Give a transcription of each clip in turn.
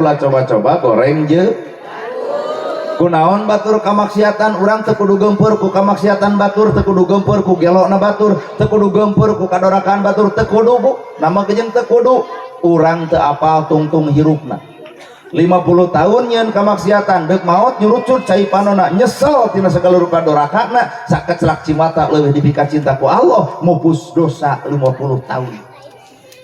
Ulah coba-coba goreng je kunaon batur kamaksiatan urang teu kudu gempeur ku kamaksiatan batur, teu kudu gempeur ku gelokna batur, teu kudu gempeur ku kadorakan batur, teu kudu bu nama kejeung teu kudu urang teu apal tungtung hirupna 50 tahun nyeun kamaksiatan deuk maot nyurucut cai panona nyesel tina sagala rupa dorakana sakeclak cimata leuwih dipika cinta ku Allah mupus dosa 50 tahun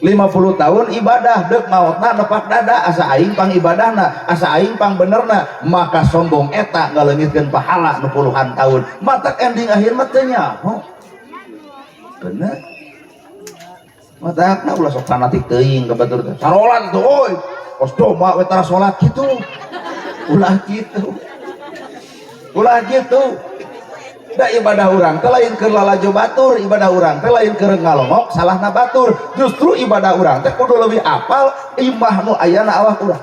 50 tahun ibadah deuk maotna nepak dada asa aing pang ibadahna asa aing pang benerna maka sombong eta ngaleungitkeun pahala nu puluhan tahun matak ending akhir mah teu nyaho bener matakna ulah sok fanatik teuing ka batur teh sarolat tuh oi kos doma we tara salat kitu ulah kitu da ibadah urang teh lain keur lalajo batur ibadah urang teh lain keur ngalongok salahna batur justru ibadah urang teh kudu leuwih apal imah nu ayana awak urang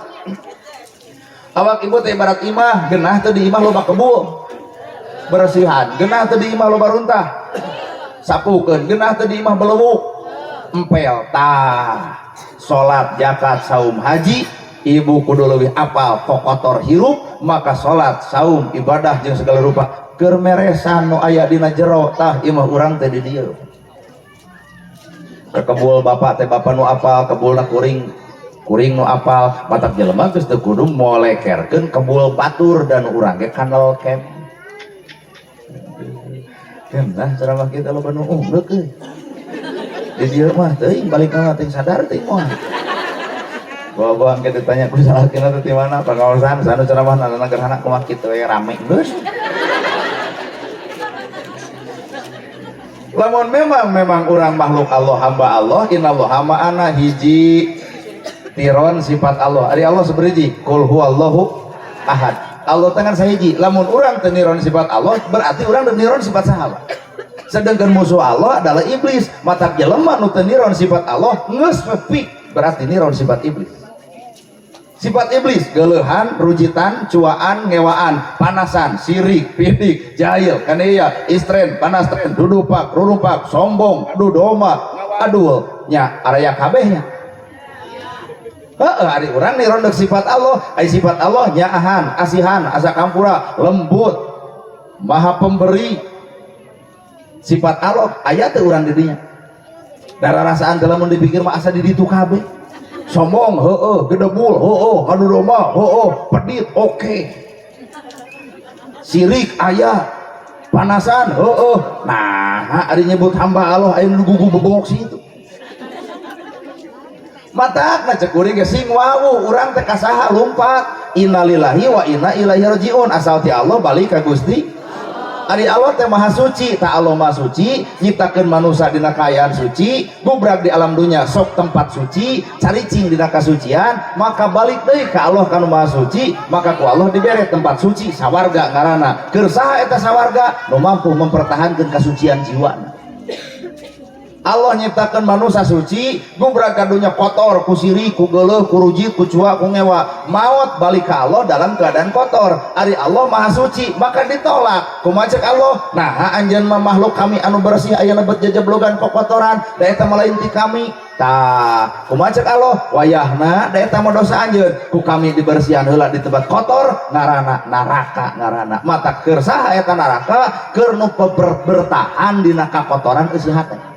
awak ibu teh ibarat imah genah teh di imah loba kebul bersihan genah teh di imah loba runtah sapukeun genah teh di imah belewuk empel tah salat zakat saum haji ibu kudu leuwih apal kokotor hirup maka salat saum ibadah jeung segala rupa keur meresan nu aya dina jero tah ieu mah urang teh di dieu kebul bapak teh bapak nu apal kebulna kuring nu apal matak jelema geus teu kudu molekerkeun kebul batur dan urang ge kanal kem nah ceramah kita loba nu umreuk euy di dieu mah teuing balik ka teh sadar teh moal bawa kita ditanya ku salahkeun teh di mana pangaosan sanu ceramah nana gerhana kumaha kitu we rame geus lamun memang orang makhluk Allah hamba Allah innallaha ma'ana hiji tiron sifat Allah ari Allah saberiji qul huwallahu ahad Allah tangan sahiji lamun urang teu niron sifat Allah berarti urang teu niron sifat saha sedangkan musuh Allah adalah iblis matak jelema nu teu niron sifat Allah geus pepik berarti niron sifat iblis sifat iblis geleuhan, rujitan, cuaan, ngewaan, panasan, sirik, pidik, jahil, kaneya, istren, panas tren, dudupak, rurupak, sombong, adu doma, adul, nya araya kabehnya. Ari urang niron deuk sifat Allah, ai sifat Allah nyaahan, asihan, asa kampura, lembut, maha pemberi. Sifat Allah aya teu urang di dinya. Dararasaan teh lamun dipikir mah asa di ditu kabeh. Sombong gedebul adu domba pedit oke. Sirik aya panasan nah ari nyebut hamba Allah aya nu gugu bebongok situ matakna cek kuring ge sing wawu urang teh kasaha lumpat innalillahi wa inna ilaihi rajiun asal ti Allah balik ka Gusti ari Allah teh maha suci ta Allah maha suci nyiptakeun manusia dina kaayaan suci gubrak di alam dunya sok tempat suci caricing dina kasucian maka balik deui ka Allah kanu maha suci maka ku Allah dibere tempat suci sawarga ngaranna keur saha eta sawarga nu mampu mempertahankeun kasucian jiwana Allah nyiptakeun manusia suci gubrak ka dunya kotor ku sirik ku geuleuh ku rujit ku cua ku ngewa maot balik ka Allah dalam keadaan kotor ari Allah maha suci maka ditolak kumaha ceuk Allah nah anjeun mah makhluk kami anu bersih ayeuna bet jajablogan kokotoran da eta mah lain ti kami tah kumaha ceuk Allah wayahna da eta mah dosa anjeun ku kami dibersihan heula di tempat kotor ngaranna neraka ngaranna mata keur saha eta neraka keur nu bertahan dina kakotoran eueuh hate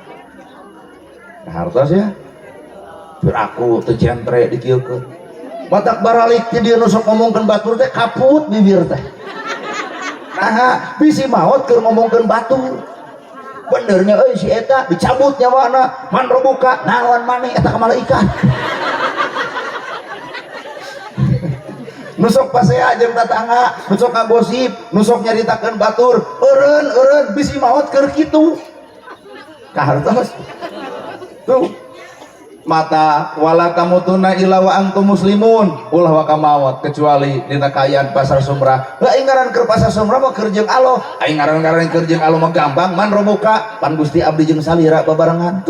hartos ya beraku teu jentre dikieukeun batak baralik ti dieu nu sok ngomongkeun batur teh kaput bibir teh nah bisi maot keur ngomongkeun batur benernya euy si eta dicabut nyawana man robuka naon maneh eta ka malaikat nusok pasea jeung tatangga nusok ngagosip nusok nyaritakeun batur eureun bisi maot keur kitu kahartos tuh mata wala tamutuna illa wa antum muslimun ulah wa kamawat kecuali dina kaayaan pasar sumrah aing ngaran keur pasar sumrah mah keur jeung Allah aing ngaran keur jeung Allah mah gampang man roboka pan Gusti abdi jeung salira babarengan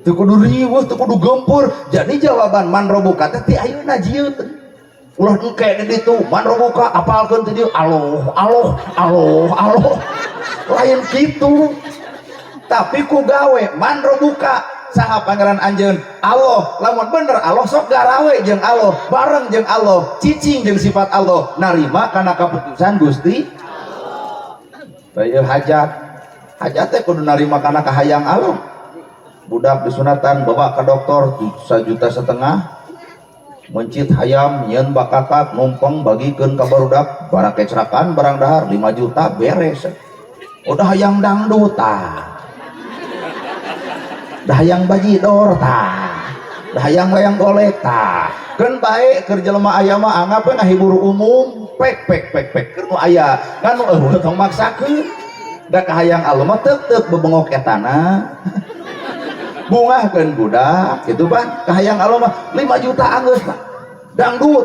teu kudu riweuh teu kudu gempur jadi jawaban man roboka teh ti ayeuna jieu ulah engke di ditu man roboka apalkeun teh dieu Allah lain kitu tapi ku gawe man robuka saha pangeran anjeun Allah. Lamun bener Allah sok garawe jeung Allah, bareng jeung Allah, cicing jeung sifat Allah, narima kana kaputusan Gusti Allah. Hajat teh kudu narima kana kahayang Allah. Budak disunatan bawa ke dokter 1,5 juta, mencit hayam nyeun bakakak numpang bagikeun ka barudak, barang kecelakaan barang dahar 5 juta beres. Udah hayang dangdut tah, dah hayang bajidor tah, dah hayang layang golek tah, keun bae keur jelema aya mah anggap ngahibur umum pek keur nu aya kan nu tong maksakeun. Da kahayang Allah mah teu bebengok etana bungahkeun budak gitu ban. Kahayang Allah mah 5 juta anggeus mah dangdut,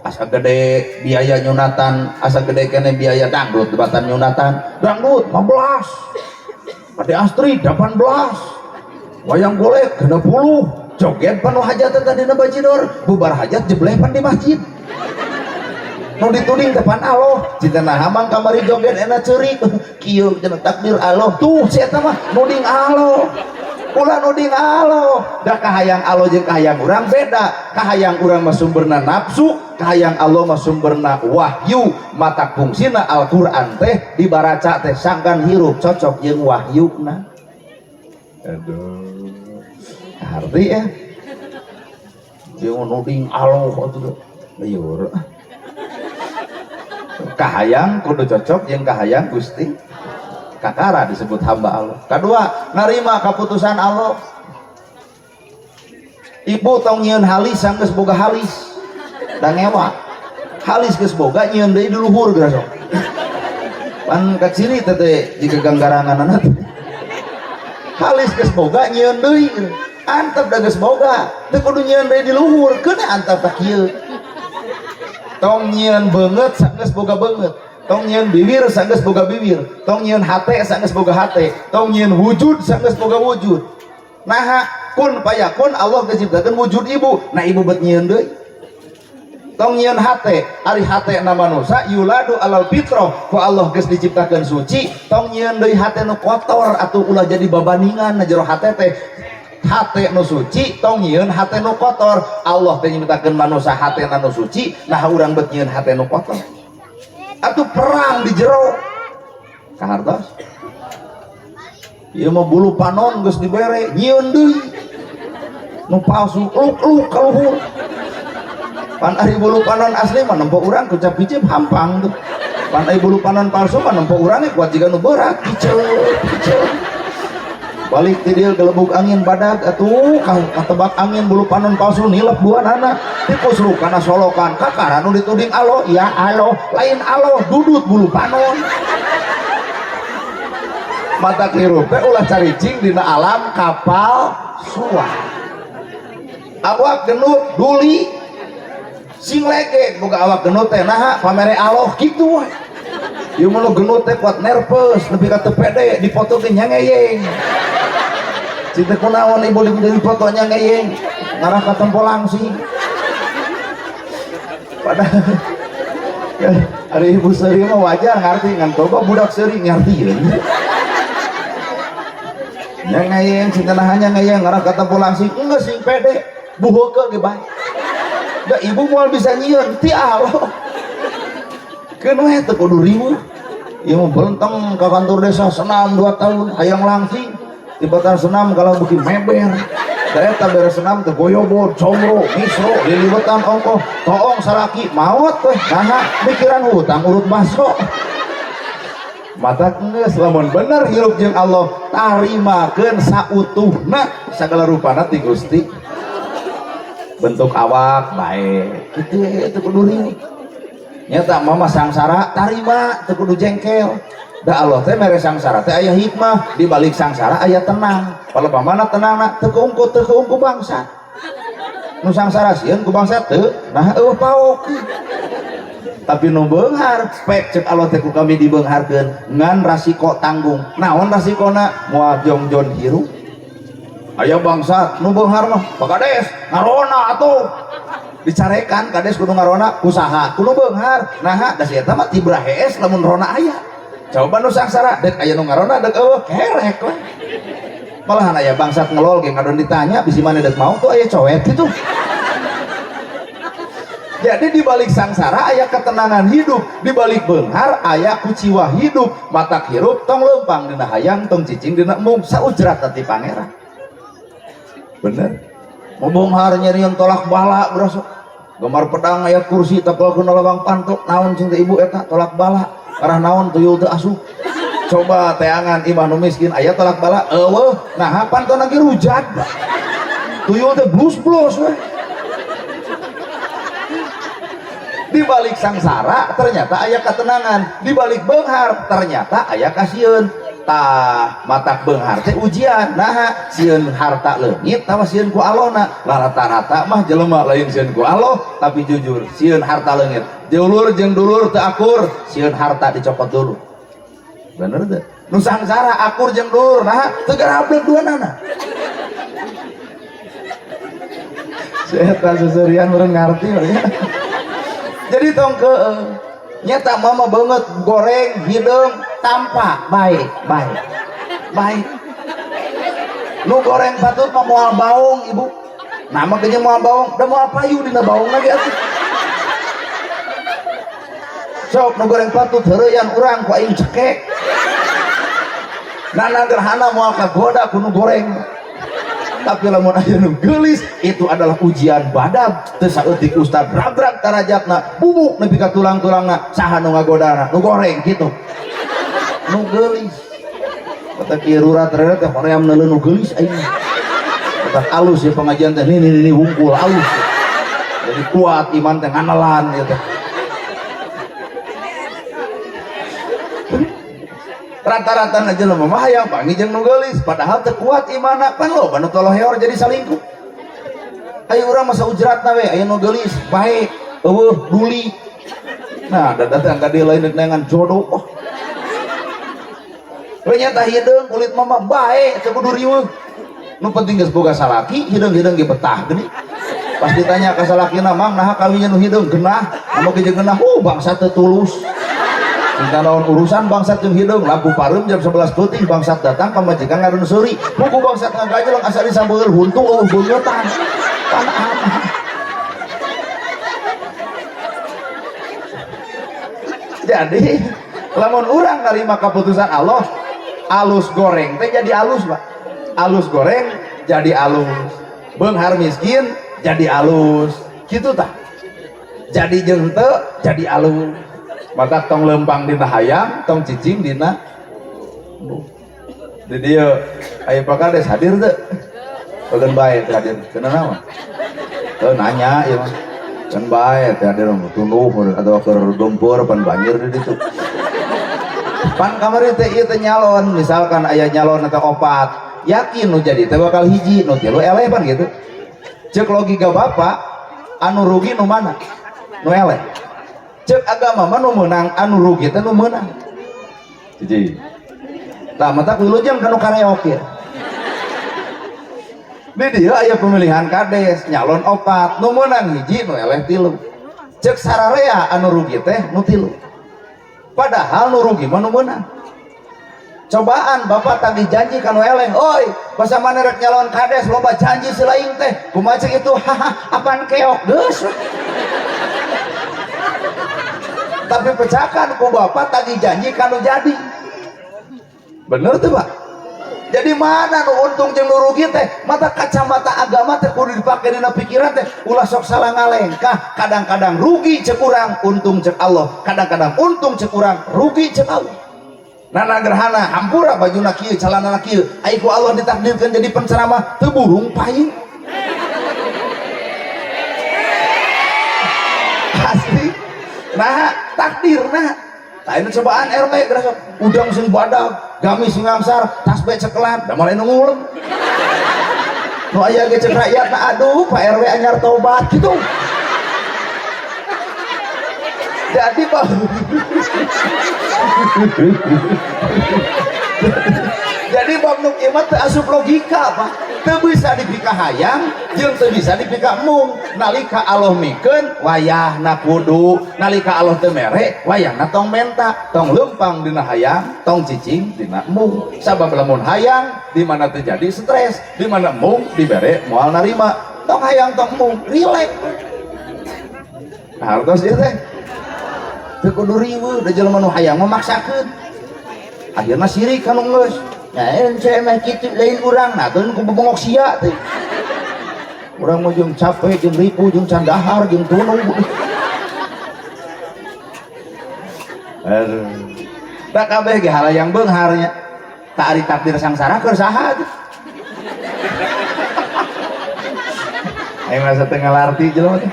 asa gede biaya nyunatan, asa gede kene biaya dangdut debatan nyunatan dangdut 15, Ade Astri 18, wayang golek 60, joget panu hajatan tadi na bajidor, bubar hajat jebleh pan di masjid. Nu dituding depan Allah, cinta nahamang kamari joget enak ceurik kieu cenah takdir Allah tuh si eta mah nuding Allah. Ulah nuding Allah. Da kahayang Allah jeung kahayang urang beda. Kahayang urang mah sumberna nafsu, kahayang Allah mah sumberna wahyu. Mata fungsina Al-Qur'an teh dibaraca teh sangkan hirup cocok jeung wahyuna. Aduh. Arti ya. Jeung nuding Allah atuh liur. Kahayang kudu cocok yang kahayang Gusti kakara disebut hamba Allah. Kedua, narima keputusan Allah. Ibu tong nyieun halis sanggeus boga halis da ngewa halis geus boga nyieun deui di luhur geus sok pan ka ciri teh jika ganggaranganna halis geus boga nyieun deui antep da geus boga teu kudu nyieun deui di luhur keun antep tak kieu. Tong nyieun beungeut sanggeus boga beungeut, tong nyieun bibir sanggeus boga bibir, tong nyieun hate sanggeus boga hate, tong nyieun wujud sanggeus boga wujud. Nah kun payakun Allah diciptakeun wujud ibu, nah ibu bet nyieun deui. Tong nyieun hate, ari hate na manusia yuladu alal fitrah, ku Allah geus diciptakeun suci, tong nyieun deui hate nu kotor atuh ulah jadi babandingan na jero hate teh. Hate nu suci tong nyieun hate nu kotor. Allah teh nyiptakeun manusia hate nu suci, nah urang bet nyieun hate nu kotor. Atuh perang di jero kahartos. Ieu mah bulu panon geus dibere nyieun deui. Nu palsu luk ka luhur. Pan ari bulu panon asli mah nempo urang kucap picip hampang tuh. Pan ari bulu panon palsu mah nempo urang kuat jiga nu berat kiceu. Balik tidieu gelebuk angin badag atuh katebak angin bulu panon palsu nilep buanana dipusruk kana solokan kakara nu dituding Allah ya Allah lain Allah dudut bulu panon mata hirup teh ulah caricing dina alam kapal suah awak genut duli sing lege boga awak genut teh naha pamere Allah kitu we ieu mah genut teh kuat nervous nepi ka teu pede dipoto ge nyangeyeng. Cita kunaon ibu di fotonya ngeyeng ngarah ke tempo langsing padahal ada ibu seri mah wajar ngerti ngan coba budak seri ngerti ya yang ngeyeng cinta nahanya ngeyeng ngarah ke tempo langsing enggak sing pede buhoke ge bae da ibu moal bisa nyieun ti Allah keun we teu kudu riweuh ieu mah belenteng ka kantor desa senam 2 tahun hayang langsing tibatan senam kalau bikin meber ternyata beres senam teh boyobot comro misro lilibetan ongkoh toong saraki maot teh nah pikiran hutang urut baso mata geus lamun bener hirup jeung Allah tarimakeun sautuhna sagala rupana ti Gusti bentuk awak bae kitu teu kudu riweuh nyata mama sangsara tarima teu kudu jengkel. Da Allah teh mere sangsara teh aya hikmah di balik sangsara aya tenang. Palebamana tenangna teu keungku bangsa. Nu sangsara sieun ku bangsa teu nah eueuh paok. Tapi nu beunghar spek ceuk Allah teh ku kami dibeungharkeun ngan rasiko tanggung. Naon rasikona? Moal jongjon hirup. Aya bangsa nu beunghar mah pakades ngarona atuh. Dicarekan kades kudu ngarona usaha kudu beunghar. Nah da si eta mah tibra hees lamun rona aya. Coba nu sangsara dek aya nu ngarona dek eueuh kerek we malahan aya bangsat ngelol ge kadon ditanya bisi mana dek mau tuh aya cowet gitu. Jadi di balik sangsara aya ketenangan hidup, di balik beunghar aya kuciwa hidup, matak hirup tong lempang dina hayang tong cicing dina embung saujrat ti pangeran. Bener. Mau beunghar nyerian tolak bala berasa gemar pedang aya kursi tapelkeun lawang pantuk naon cinta ibu eta tolak bala arah naon tuyul teu asup. Coba teangan imah nu miskin aya tolak bala eueuh nah pantona ge rujak. Tuyul teh blus-blus we. Di balik sangsara ternyata aya ketenangan, di balik beunghar ternyata aya kasieun. Tah matak beunghar teh ujian, nah sieun harta leungit tah sieun ku Allahna. Rata-rata mah jelema lain sieun ku Allah, tapi jujur sieun harta leungit. Dulur jeung dulur teu akur, sieun harta dicopot dulu. Bener teu? Nu sangsara akur jeung dulur, nah teu garablek duanana. Saya tak seserian meureun ngarti ya. Jadi tong ke nyata mama banget goreng hidung tampak baik nu goreng patut mah moal baung ibu nama kayaknya moal baung udah moal payu dina baung lagi atuh sok nu goreng patut heureyan urang ku aing cekek nana gerhana moal kagoda ku nu goreng. Tapi lamun aya nu geulis itu adalah ujian badag teu saeutik ustad rag-rag darajatna bubuk nepi ka tulang-tulangna saha nu ngagodana nu goreng kitu nu geulis kata kieu rurat rere teh hoream neuleun nu geulis aing kata alus ya pengajian teh ini wungkul alus jadi kuat iman teh nganelan ieu teh rata-rata aja lho mah hayang panggih jeung nu geulis padahal teu kuat imanna pan loba nu toloh heor jadi salingkuh. Aya urang masa ujratna we aya nu geulis bae eueuh duli. Nah datang ka dieu lain dengan jodoh. Oh. We nyata hideung kulit mama bae teu kudu riweuh. Nu penting geus boga salaki hideung-hideung ge betah geuning. Pas ditanya ka salakina mang naha kawinnya nu hideung genah anu ge genah bangsa teu tulus. Kita naon urusan bangsat jeung hideung lampu pareum jam 11 peuting bangsat datang ka majikan ngareun seuri buku bangsat ngagajol asa disambeueul huntung eueuh beungetan pan apa jadi lamun urang narima keputusan Allah alus goreng teh jadi alus Pak alus goreng jadi alus beunghar miskin jadi alus kitu tah jadi jeung teu jadi alus mata tong lempang dina hayang tong cicing dina di dieu aya pakades hadir teu peugeun bae teh hadir cenah naon teu nanya ieu mah can bae teh hadir tunduh atau keur gempeur pan banjir di ditu pan kamari teh ieu teh nyalon misalkan aya nyalon atau opat yakin nu jadi teh bakal hiji nu tilu eleh pan gitu ceuk logika bapak anu rugi nu mana nu eleh cek agama mah nu meunang anu rugi teh nu meunang hiji tah mata wilujeng kanu kareok ya di dieu aya pemilihan kades nyalon opat nu meunang hiji nu eleh tilu cek sararea anu rugi teh nu tilu padahal nu rugi mah nu meunang cobaan bapak tagih janji kanu eleh oi basa mana rek nyalon kades loba janji silaing teh kumaha cek itu haha apaan keok geus tapi pecakan ku bapak tadi janji kanu jadi bener tuh Pak jadi mana nu untung jeung nu rugi teh mata kacamata agama teh kudu dipake dina pikiran teh ulah sok salah ngalengkah kadang-kadang rugi cek urang untung cek Allah kadang-kadang untung cek urang rugi cek Allah nana gerhana hampura bajuna kieu calanana kieu ai ku Allah ditakdirkeun jadi penceramah teu burung paing asli nah takdir nah ini cobaan RW gerasa udang sing badag gamis sing ngangsar tasbih cekelan da mulai nungulem nu aya ge cek rakyat nah aduh Pak RW anyar tobat gitu jadi Pak Jadi bab nu kieu mah teu asup logika Pak, teu bisa dipika hayang jeung teu bisa dipika mung. Nalika Allah mikeun wayahna kudu, nalika Allah teu mere wayahna tong menta, tong leumpang dina hayang, tong cicing dina mung. Sabab lamun hayang di mana terjadi stres, di mana mung dibere moal narima. Tong hayang tong mung rileks. Nah, hartos ieu teh teu kudu riweuh da jelema nu hayang memaksakeun. Akhirna sirik kanu geus. Ya, saya mah kitu lain urang, nah tuh ku bengok sia teh. Urang mah jeung capek, jeung ripu, jeung candahar, jeung tunung. Aduh. Da kabeh ge halayang beunghar nya. Tak ari takdir sangsara keur saha teh. Aing masa teu ngalarti jelema teh.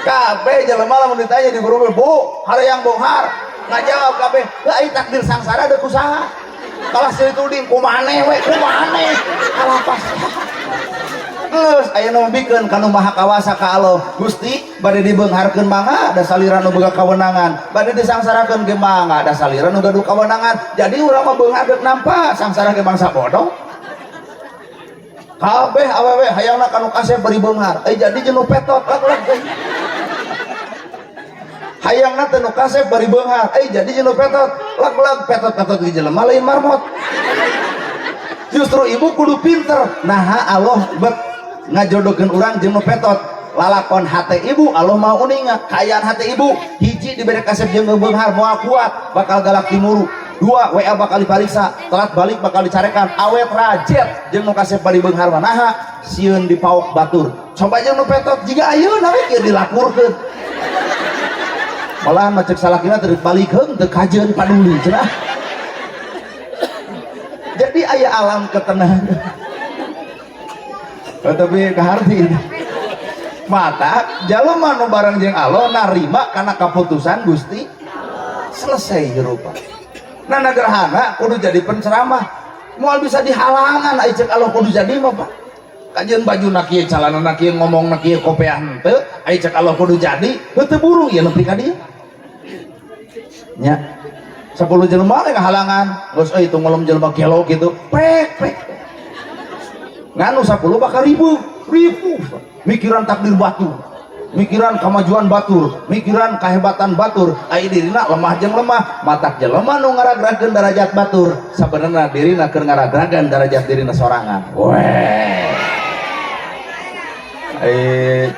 Kabeh jelema lamun ditanya di guru, "Bu, halayang beunghar." Ngajawab kabeh, "Heuh ai takdir sangsara deuk kusaha?" Kalah dituding kumane we kumane kalapas geus aya nu bikeun kanu maha kawasa ka Allah Gusti bade dibeungharkeun mangga da salira nu boga kawenangan bade disangsarakeun ge mangga da salira nu gaduh kawenangan jadi urang mah beunghar deuk nampa sangsara ge bangsa bodoh kabeh awewe hayangna kanu kasep bari beunghar jadi jeung nu petot lag hayangna teh nu kasep bari beunghar jadi jeung nu petot lag petot-petot di jelema lain marmot justru ibu kudu pinter nah Allah bet ngajodokeun urang jeung nu petot lalakon hate ibu Allah mau uninga kayaan hate ibu hiji dibere kasep jeung beunghar moal kuat bakal galak timuru dua WA bakal dipariksa telat balik bakal dicarekan awet rajet jeung nu kasep bari beunghar mah naha sieun dipaok batur coba jeung nu petot jiga ayeuna we kieu dilakurkeun malahan macet salakina terbalikeun teu kajeun paduli cenah jadi aya alam ketenangan tapi kaharti mata jalema nu bareng jeung Allah narima kana kaputusan Gusti selesai rupa nah nagerhana kudu jadi penceramah moal bisa dihalangan aya ceuk Allah kudu jadi mah Pak kajeun bajuna kieu calanana kieu ngomongna kieu kopeah henteu aya ceuk Allah kudu jadi teu buru ieu nepi ka dieu nya 10 jelema teh kahalangan geus euy tunggalem jelema gelo kitu prek nganu 10 bakal ribu mikiran takdir batur mikiran kemajuan batur mikiran kehebatan batur ai dirina lemah jeung lemah matak jelema nu ngaragrageun darajat batur sabenerna dirina keur ngaragragan darajat dirina sorangan weh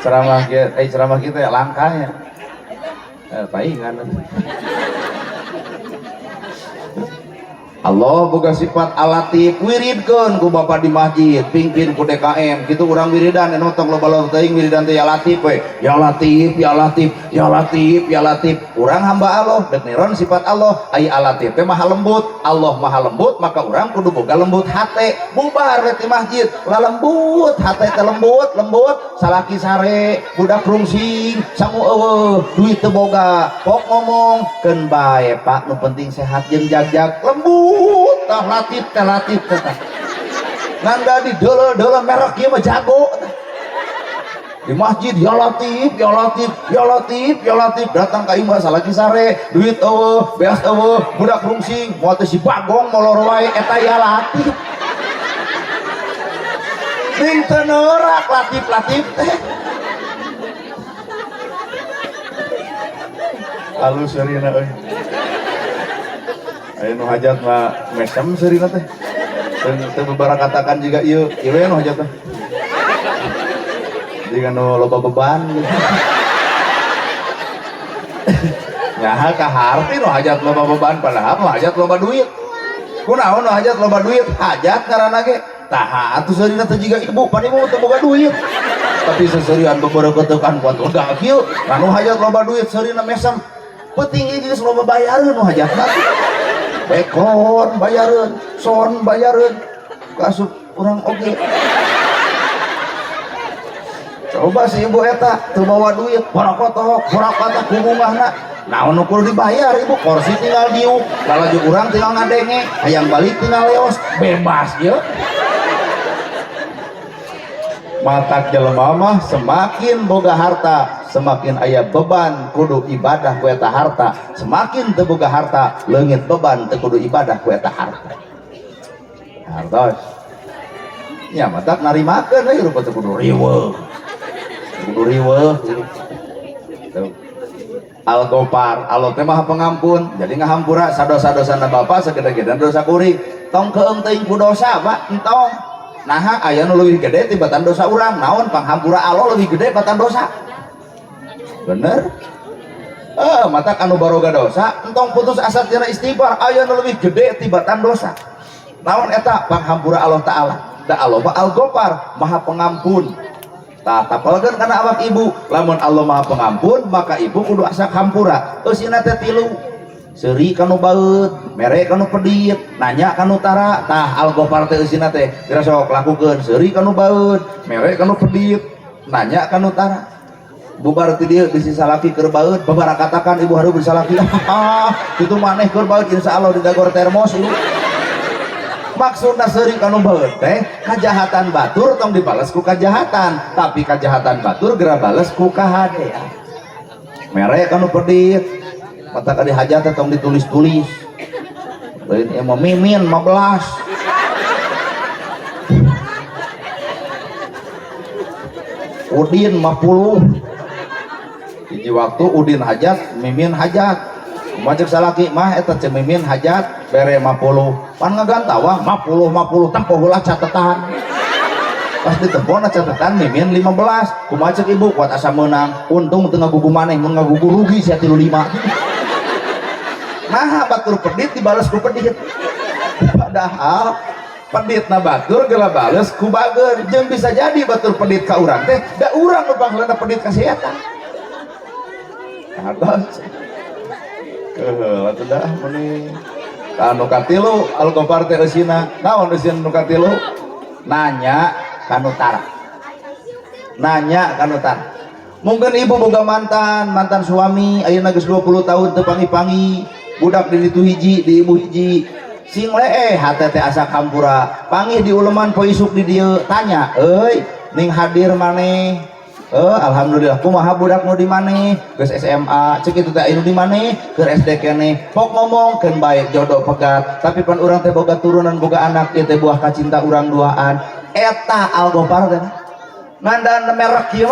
ceramah kita langkahnya paingan Allah boga sifat alatif wiridkeun ku bapak di masjid pingpin ku DKM kitu urang wiridan anu tong loba teuing wiridan teh ya latif we ya latif ya latif ya latif ya latif urang hamba Allah dek niron sifat Allah ai alatif teh maha lembut Allah maha lembut maka urang kudu boga lembut hate bubar we ti masjid lalembut hate teh lembut salaki sare budak rungsing sangu eueuh duit teu boga pok ngomong keun bae Pak nu penting sehat jeung jagjag lembut tah latif teh nangga di deuleul merek ieu mah jago di masjid ya latif ya latif ya latif ya latif datang ka imah salaki sare duit eueuh beas eueuh budak rungsing moal teh si bagong molor wae eta ya latif ting teu neurak latif teh halus sarina euy aya nu hajat mah mesem sarina teh teu beberapa katakan juga ieu we nu hajat teh jika nu loba beban gitu nyaha kaharti nu hajat loba beban padahal nu hajat loba duit kunaon nu hajat loba duit hajat ngaranna ge tah atuh sarina teh jiga ibu pan ibu teu boga duit tapi seserian beberapa tekan kuat udah kieu anu hajat loba duit sarina mesem penting ieu geus loba bayareun nu hajat mah bekon bayareun son bayareun kasut urang oge coba si ibu eta teu bawa duit barakotoh barakatah kumungahna naon nu kudu dibayar ibu kursi tinggal diuk lalaju urang tinggal ngadenge hayang balik tinggal leos bebas ieu matak jelema mah semakin boga harta semakin aya beban kudu ibadah ku eta harta semakin teu boga harta leungit beban teu kudu ibadah ku eta harta hartos ya matak narimakeun we rupa teu kudu riweuh Al-Ghafar Allah teh Maha Pengampun jadi ngahampura sadosa-dosana bapa sagede-gede dosa kuring tong keung teuing ku dosa Pak entong nah aya nu leuwih gede tibatan dosa urang naon panghampura Allah leuwih gede batan dosa bener mata anu baroga dosa entong putus asa tina istighfar aya nu leuwih gede tibatan dosa naon eta panghampura Allah Ta'ala da Allah Al-Ghafar Maha Pengampun tah tapalkeun kana awak ibu lamun Allah Maha Pengampun maka ibu kudu asa hampura eusina teh tilu seuri kanu baeut mere kanu pedit nanya kanu tara tah Al-Ghafar teh eusina teh kira sok lakukeun seuri kanu baeut mere kanu pedit nanya kanu tara bubar ti dieu bisi salaki keur baeut babara katakan ibu hareup bersalaki kitu maneh keur baeut insyaallah di dagor termos ibu maksudna seuri kanu baeut teh kajahatan batur tong dibales ku kajahatan tapi kajahatan batur geura bales ku kahadean mere kanu pedit mata ka dihajat tong ditulis-tulis lain emang mimin 15 Udin 50 hiji waktu Udin hajat mimin hajat macek salaki mah eta cek mimin hajat bere 50 pan ngagantawa 50 tempoh heula catetan pas ditempona catetan mimin 15 kumaha cek ibu kuat asa meunang untung teu ngagugu maneh mun ngagugu rugi sia 35 nah batur pedit dibales ku pedit padahal pedit na batur geula bales ku bager jeung bisa jadi batur pedit ka urang teh da urang nu bangleuna pedit ka si eta atas atuh dah meni anu katilu Al-Ghafar teh eusina naon eusina nu katilu nanya kanu tara mungkin ibu boga mantan suami ayeuna geus 20 tahun teu pangi-pangi budak di ditu hiji di ibu hiji sing lee hate teh asa kampura panggih di uleman poe isuk di dieu tanya euy ning hadir maneh alhamdulillah kumaha budak nu di maneh geus SMA cek itu teh anu di maneh keur SD keneh pok ngomongkeun bae jodoh pegat tapi pan urang teh boga turunan boga anak ieu teh buah kacinta urang duaan eta Al-Ghafar teh ngandan merek kieu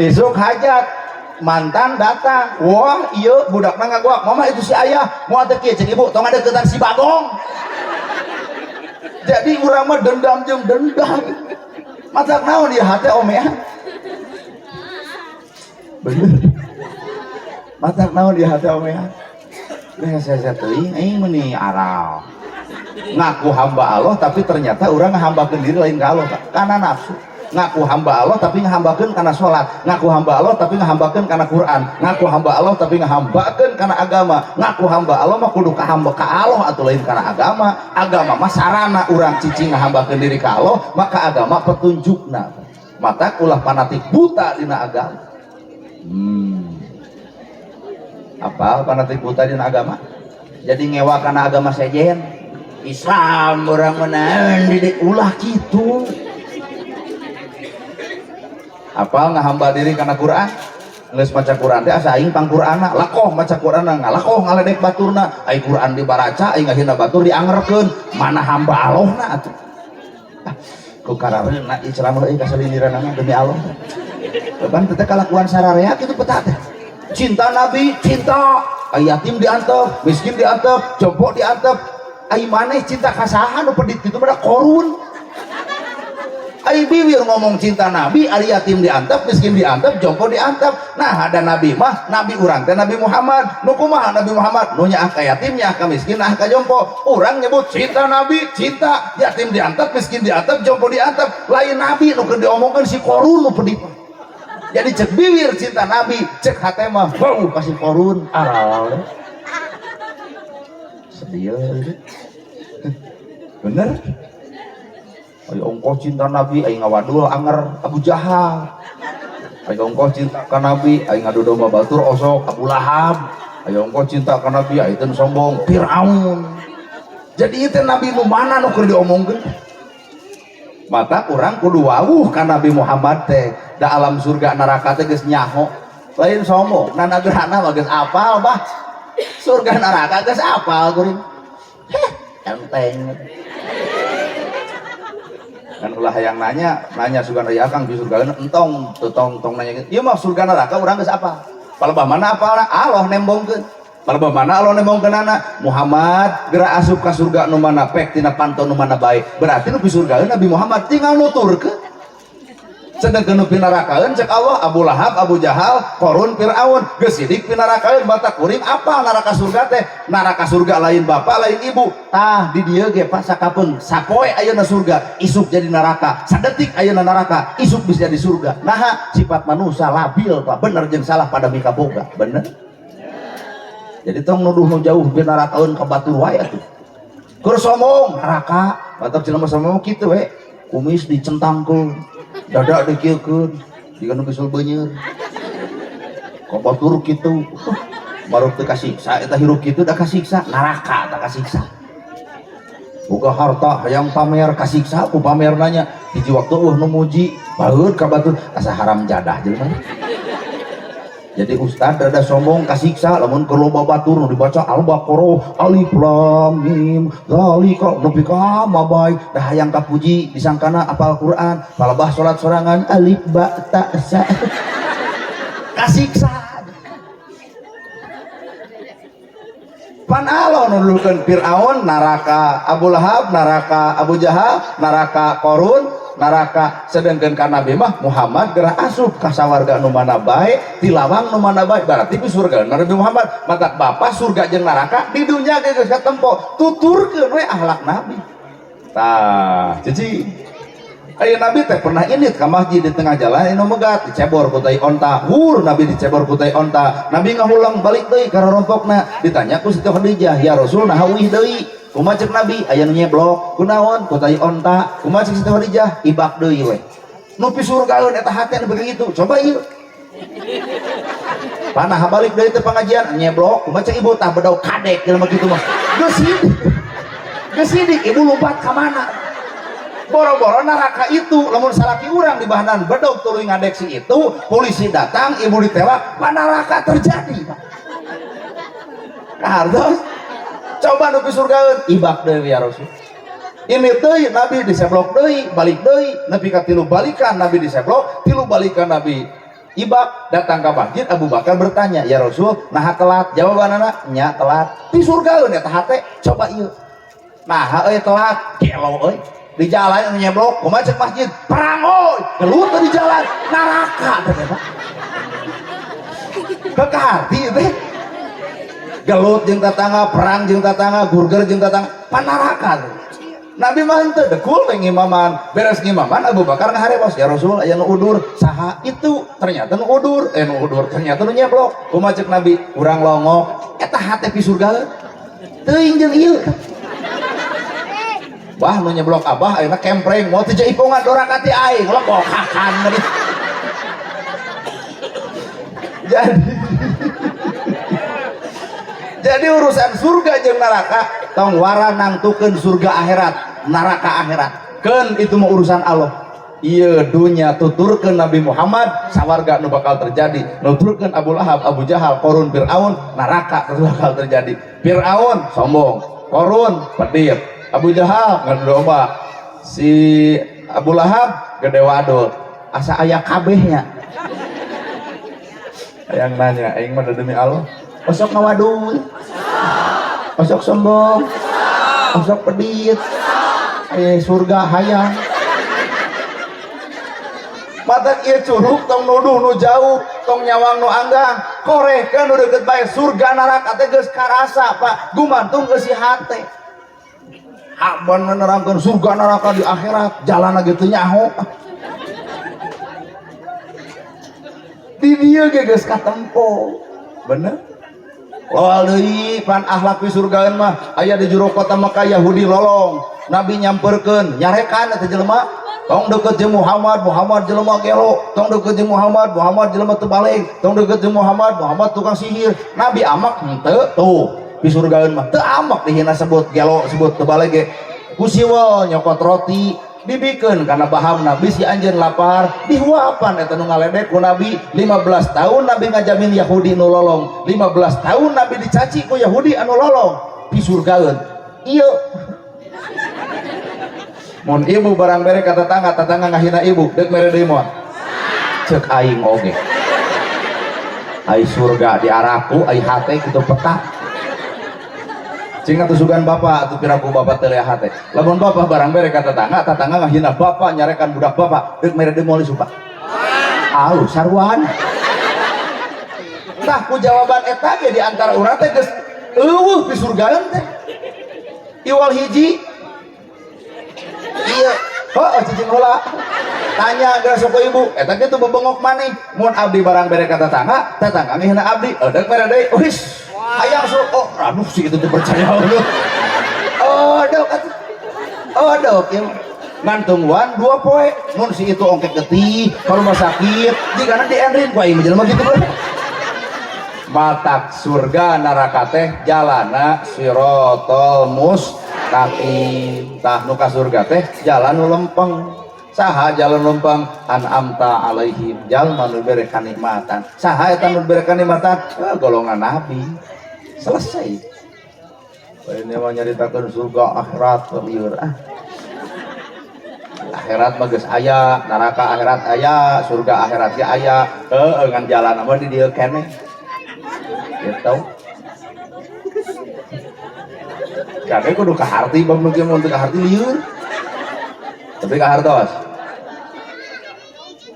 isuk hajat mantan datang wah iya budakna ngaguak mama itu si ayah mau teh kieu cek ibu tong ada ketan si bagong jadi urang mah dendam jeung dendam masak naon dia hati omean bener masak naon dia hati omean saya teuing aing meuni aral ngaku hamba Allah tapi ternyata urang ngahambakeun diri lain ka Allah kana nafsu ngaku hamba Allah tapi ngahambakeun kana salat ngaku hamba Allah tapi ngahambakeun kana Quran ngaku hamba Allah tapi ngahambakeun kana agama ngaku hamba Allah mah kudu kahamba ka Allah atuh lain kana agama mah sarana urang cicing ngahambakeun diri ka Allah maka agama petunjukna mata ulah fanatik buta dina agama apa fanatik buta dina agama jadi ngewa kana agama sejen Islam urang meunang didik ulah kitu apa ngahamba diri karena Quran geus maca Quran teh asa aing pangqur'anna lakoh maca Qur'anna ngalakoh ngaledek baturna ai Quran dibaraca aing ngahina batur diangerkeun mana hamba Allahna atuh ku karareuna Islam euy kasaliniranna demi Allah beban teh kalakuan sararea kitu peta teh cinta nabi cinta ai yatim diantep miskin diantep jompo diantep ai maneh cinta kasaha nu pedit kitu pada korun ai bibir ngomong cinta nabi ari yatim diantep miskin diantep jompo diantep nah ada nabi mah nabi urang teh Nabi Muhammad nu kumaha Nabi Muhammad nu nyaah ka yatim nyaah ka miskin nyaah ka jompo urang nyebut cinta nabi cinta yatim diantep miskin diantep jompo diantep lain nabi nu keur diomongkeun si korun nu pedit jadi cek bibir cinta nabi cek hate mah bau kasih korun aral sedih bener ayo ongkoh cinta nabi aing ngawadul anger Abu Jahal ayo ongkoh cinta ka nabi aing ngadu domba batur osok Abu Lahab ayo ongkoh cinta ka nabi aing sombong Firaun jadi itu nabi nu mana nu keur diomongkeun mata urang kudu wawuh ka Nabi Muhammad teh da alam surga neraka teh geus nyaho lain sombong na nagerana mah geus apal bah surga neraka geus apal kuring enteng kan ulah yang nanya sugan aya Kang di surga entong tong nanya gitu ieu mah surga neraka urang geus apa palebah mana apa Allah nembongkeun palebah mana Allah nembongkeun anak Muhammad geura asup ka surga nu mana pek tina panto nu mana bae berarti nu di surga Nabi Muhammad tinggal nuturkeun sedangkan nu pinarakaeun cek Allah Abu Lahab Abu Jahal Qarun Firaun geus sidik pinarakaeun batak kuring apa neraka surga teh neraka surga lain bapak lain ibu tah di dieu ge Pak sakapeung sapoe ayeuna surga isuk jadi neraka sadetik ayeuna neraka isuk bisa jadi surga nah sifat manusia labil Pak bener jeung salah pada mika boga bener jadi tong nuduh nu jauh bi nerakaeun ka batur wae atuh keur somong neraka batak jelema somong kitu we kumis dicentangkeun dada dikieukeun jika nu bisul beunyeun ka batur kitu baru teu kasiksa eta hirup kitu da kasiksa neraka tak kasiksa boga harta hayang pamer kasiksa ku pamer nanya hiji waktu nu muji baheud ka batur asa haram jadah jelema jadi ustad rada sombong kasiksa lamun keur loba batur nu dibaca Al-Baqarah Alif Lam Mim zalika nepi ka mabay dah hayang kapuji disangkana apal Quran palebah salat sorangan alif ba ta sa kasiksa pan Allah nulurkeun Firaun neraka Abu Lahab neraka Abu Jahal neraka Qarun neraka sedangkan ka Nabi mah Muhammad geura asup ka sawarga nu mana bae tilawang nu mana bae berarti di surga Nabi Muhammad mata bapak surga jeung neraka di dunya ge geus katempo tuturkeun we akhlak Nabi tah cici aya Nabi teh pernah init ka masjid di tengah jalan anu megat dicebor ku tai onta hur Nabi dicebor ku tai onta Nabi ngahulang balik deui ka rorompokna ditanya ku Siti Khadijah ya Rasul nah heuih deui kumaha cek Nabi aya nu nyeblok kunaon ku tai onta kumaha cek Siti Khadijah ibak deui we nu pi surgaeun eta hate nu begitu coba ieu panah balik deui teh pengajian nyeblok kumaha cek ibu tah bedog kadek jelema kitu mah geus sidik ibu lompat ka mana boro-boro neraka itu lamun salaki urang di bahanan bedog tuluy ngadek si itu polisi datang ibu ditewak panaraka terjadi kartos coba nu pi surgaeun ibak deui ya Rasul ini deui Nabi diseblok deui balik deui nepi ka tilu balikan Nabi diseblok tilu balikan Nabi ibak datang ke masjid Abu Bakar bertanya ya Rasul nah telat jawabanana nya telat pi surgaeun eta hate coba ieu nah euy telat gelo euy di jalan nyeblok kumaha cek masjid perang oi gelut di jalan neraka ternyata kekahati teh gelut jeung tatangga perang jeung tatangga gurger jeung tatangga panaraka Nabi mah henteu dekul teh ngimaman beres ngimaman Abu Bakar ngaharewas ya Rasul aya nu udur saha itu ternyata nu udur ternyata nu nyeblok kumaha cek Nabi urang longok eta hate pi surga teuing jeung ieu wah nu nyeblok abah ayeuna kempreng mau teu jaipongan dorakati aing lekok hakan jadi urusan surga jeung neraka tong wara nangtukeun surga akhirat neraka akhirat keun itu mah urusan Allah ieu dunya tuturkeun Nabi Muhammad sawarga nu bakal terjadi nuturkeun Abu Lahab Abu Jahal Qarun Firaun neraka bakal terjadi Firaun sombong Qarun pedir Abu Jahal ngedomba si Abu Lahab gede wadul asa aya kabehnya yang nanya aing mah demi Allah osok ngawadul osok sombong osok pedit surga hayang mata ieu curug tong nuduh nu jauh tong nyawang nu anggang koreh kan nu deukeut bae surga neraka teh geus karasa Pak gumantung geus si hate aban menerangkan surga neraka di akhirat jalan gitu nyaho di dia geus katempo bener wal deui pan akhlak di surgaeun mah aya di jero kota Mekah Yahudi lolong Nabi nyamperkeun nyarekan eta jelema tong deukeut jeung Muhammad jelema gelo tong deukeut jeung Muhammad jelema teu balik tong deukeut jeung Muhammad tukang sihir Nabi amak henteu tuh di surgaeun mah teu amak dihina sebut gelo sebut teu balik ge ku siwel nyokot roti dibikeun kana bahamna bisi anjeun lapar dihuapan eta nu ngaledek ku Nabi 15 tahun Nabi ngajamin Yahudi nu lolong 15 tahun Nabi dicaci ku Yahudi anu lolong di surgaeun ieu mun ibu barang bere ka tetangga ngahina ibu deuk mere deui moal ceuk aing oge ai surga diaraku ai hate kitu petak cing atusugan bapak atuh piraku bapak teu lea hate lamun bapak barang bere ka tetangga ngahina bapak nyarekan budak bapak deuk mere deui moal supa alu sarwan tah ku jawaban eta ge di antara urang teh geus eueuh di surgaan teh iwal hiji iya cicing heula tanya geus sok ibu eta kitu bebengok maneh mun abdi barang bere ka tetangga ngehina abdi deuk mere deui wis hayang aduh si kitu teh percaya dok ya ngantungwan 2 poe mun si itu ongkek getih kalau rumah sakit jika di enrin ku aing jelema kitu matak surga neraka teh jalana sirotol mustaqim tah nu ka surga teh jalan nu lempeng saha jalan lempeng an'amta alaihim jalma nu bere kanikmatan saha eta nu bere kanikmatan golongan nabi selesai ini mah nyaritakeun surga akhirat lieur akhirat mah geus aya neraka akhirat aya surga akhirat ge aya ngan jalan mah di dieu keneh gitu kakek kudu kaharti bang mungkin untuk kaharti liur tapi kahartos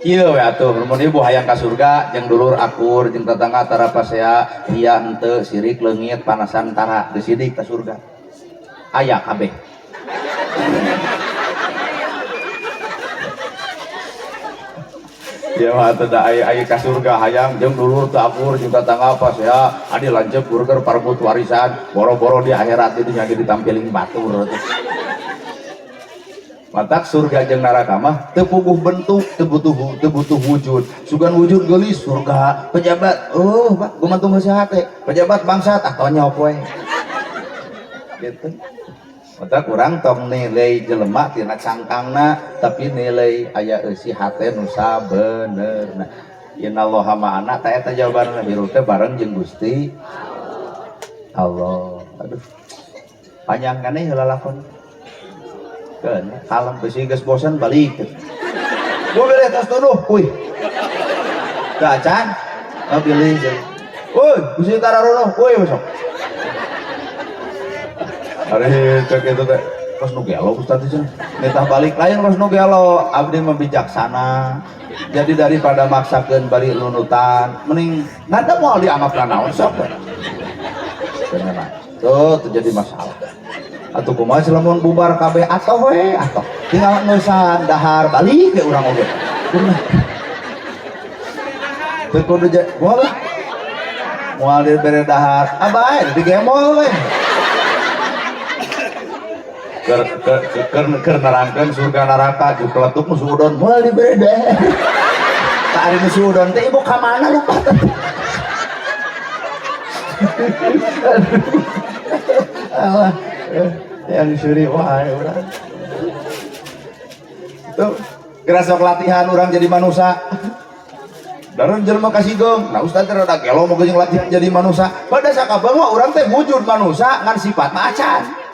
kieu we atuh mun ibu hayang ka surga jeung dulur akur jeung tetangga tara pasea ieu henteu sirik leungit panasan tara geus sidik ka surga aya kabeh ya mah teu da aya ka surga hayang jeung dulur teu akur jeung tetangga pas ya adi lanceuk burger parbut warisan boro-boro di akhirat itu nya ditampilin batur matak surga jeung neraka mah teu puguh bentuk teu butuh wujud sugan wujud geulis surga pejabat Pak gumantung sehat teh pejabat bangsat nyok we gitu matak urang tong nilai jelema tina cangkangna tapi nilai aya eusi hate nu sabenerna innallaha ma'ana ta eta jawabanna hirup teh bareng jeung Gusti Allah aduh panjang kan heula lakon keun kalem beusi geus bosan balik gua beres tos tuduh kuy gacan pilih kuy beusi tararono kuy besok hari cek itu teh pas nu gelo Ustaz itu nitah balik lain pas nu gelo abdi mah bijaksana jadi daripada maksakeun bari nunutan mending nada moal dianggap naon sok beneran tuh terjadi masalah atuh kumaha lamun bubar kabeh atoh we atoh tinggal ngeusan dahar balik ke urang oge teu kudu moal dibere dahar abae di gemol we ker nerangkeun surga neraka jeung keletuk nu suudon moal dibere deh tak ari nu suudon teh ibu ka mana lupa teh yang suri wae urang tuh geura sok latihan urang jadi manusia daron jelema kasigong nah ustaz teh rada gelo moga jeung latihan jadi manusia pada sakabang mah urang teh wujud manusia ngan sifat macan